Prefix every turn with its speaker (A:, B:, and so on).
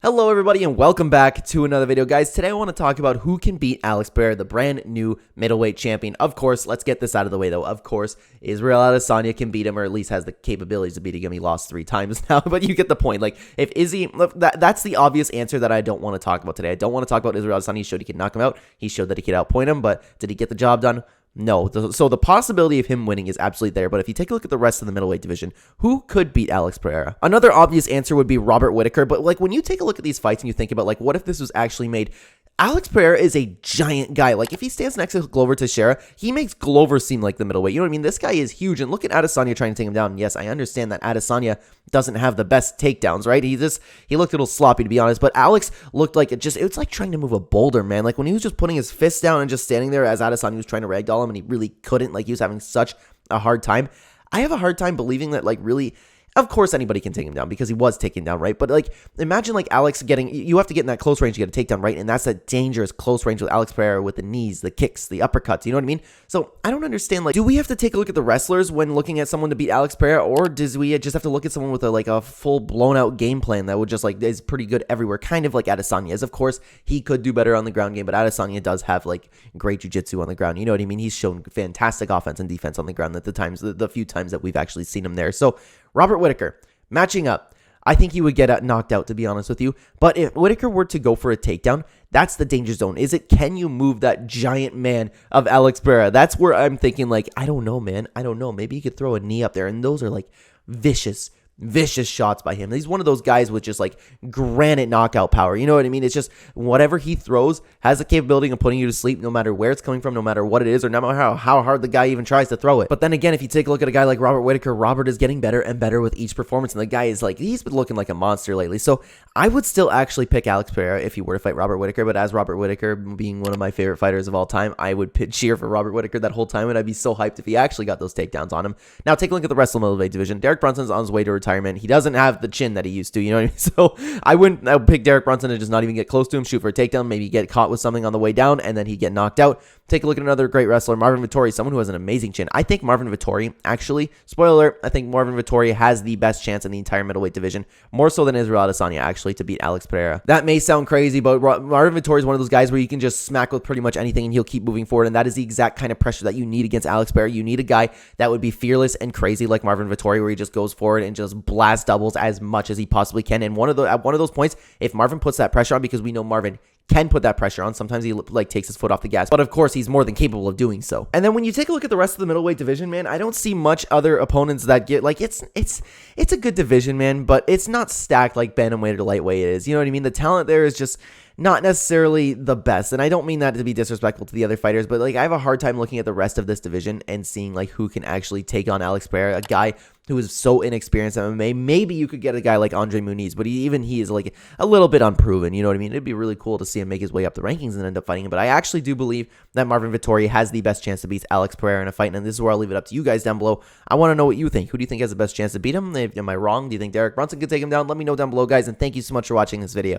A: Hello everybody and welcome back to another video. Guys, today I want to talk about who can beat Alex Pereira, the brand new middleweight champion. Of course, let's get this out of the way though. Of course, Israel Adesanya can beat him, or at least has the capabilities to beat him. He lost 3 times now, but you get the point. Like, if Izzy, that's the obvious answer that I don't want to talk about today. I don't want to talk about Israel Adesanya. He showed he could knock him out. He showed that he could outpoint him, but did he get the job done? No. So the possibility of him winning is absolutely there. But if you take a look at the rest of the middleweight division, who could beat Alex Pereira? Another obvious answer would be Robert Whittaker. But like when you take a look at these fights and you think about like what if this was actually made, Alex Pereira is a giant guy. Like, if he stands next to Glover Teixeira, he makes Glover seem like the middleweight. You know what I mean? This guy is huge. And look at Adesanya trying to take him down. And yes, I understand that Adesanya doesn't have the best takedowns, right? He looked a little sloppy, to be honest. But Alex looked like it's like trying to move a boulder, man. Like, when he was just putting his fists down and just standing there as Adesanya was trying to ragdoll him, and he really couldn't. Like, he was having such a hard time. I have a hard time believing that, like, really... Of course, anybody can take him down because he was taken down, right? But like, imagine like Alex you have to get in that close range to get a takedown, right? And that's a dangerous close range with Alex Pereira with the knees, the kicks, the uppercuts. You know what I mean? So I don't understand. Like, do we have to take a look at the wrestlers when looking at someone to beat Alex Pereira, or does we just have to look at someone with a full blown out game plan that would just like is pretty good everywhere, kind of like Adesanya is? Of course, he could do better on the ground game, but Adesanya does have like great jiu-jitsu on the ground. You know what I mean? He's shown fantastic offense and defense on the ground at the few times that we've actually seen him there. So Robert Whittaker. Matching up, I think he would get knocked out, to be honest with you. But if Whittaker were to go for a takedown, that's the danger zone. Can you move that giant man of Alex Pereira? That's where I'm thinking, like, I don't know, man. I don't know. Maybe you could throw a knee up there. And those are, like, vicious shots by him. He's one of those guys with just like granite knockout power. You know what I mean? It's just whatever he throws has the capability of putting you to sleep, no matter where it's coming from, no matter what it is, or no matter how hard the guy even tries to throw it. But then again, if you take a look at a guy like Robert Whittaker, Robert is getting better and better with each performance, and the guy is like, he's been looking like a monster lately. So I would still actually pick Alex Pereira if he were to fight Robert Whittaker. But as Robert Whittaker being one of my favorite fighters of all time, I would cheer for Robert Whittaker that whole time, and I'd be so hyped if he actually got those takedowns on him. Now take a look at the rest of the middleweight division. Derek Brunson's on his way to retirement. He doesn't have the chin that he used to, you know what I mean? So I would pick Derek Brunson and just not even get close to him, shoot for a takedown, maybe get caught with something on the way down, and then he'd get knocked out. Take a look at another great wrestler, Marvin Vettori, someone who has an amazing chin. I think Marvin Vettori, actually, spoiler alert, I think Marvin Vettori has the best chance in the entire middleweight division, more so than Israel Adesanya, actually, to beat Alex Pereira. That may sound crazy, but Marvin Vettori is one of those guys where you can just smack with pretty much anything and he'll keep moving forward, and that is the exact kind of pressure that you need against Alex Pereira. You need a guy that would be fearless and crazy like Marvin Vettori, where he just goes forward and just blasts doubles as much as he possibly can. And at one of those points, if Marvin puts that pressure on, because we know Marvin can put that pressure on, sometimes he like takes his foot off the gas, but of course he's more than capable of doing so. And then when you take a look at the rest of the middleweight division, man, I don't see much other opponents that get like it's a good division, man, but it's not stacked like bantamweight or lightweight is. You know what I mean? The talent there is just not necessarily the best, and I don't mean that to be disrespectful to the other fighters, but like I have a hard time looking at the rest of this division and seeing like who can actually take on Alex Pereira, a guy who is so inexperienced in MMA. Maybe you could get a guy like Andre Muniz, but he is like a little bit unproven. You know what I mean? It'd be really cool to see him make his way up the rankings and end up fighting him. But I actually do believe that Marvin Vettori has the best chance to beat Alex Pereira in a fight, and this is where I'll leave it up to you guys down below. I want to know what you think. Who do you think has the best chance to beat him? Am I wrong? Do you think Derek Brunson could take him down? Let me know down below, guys, and thank you so much for watching this video.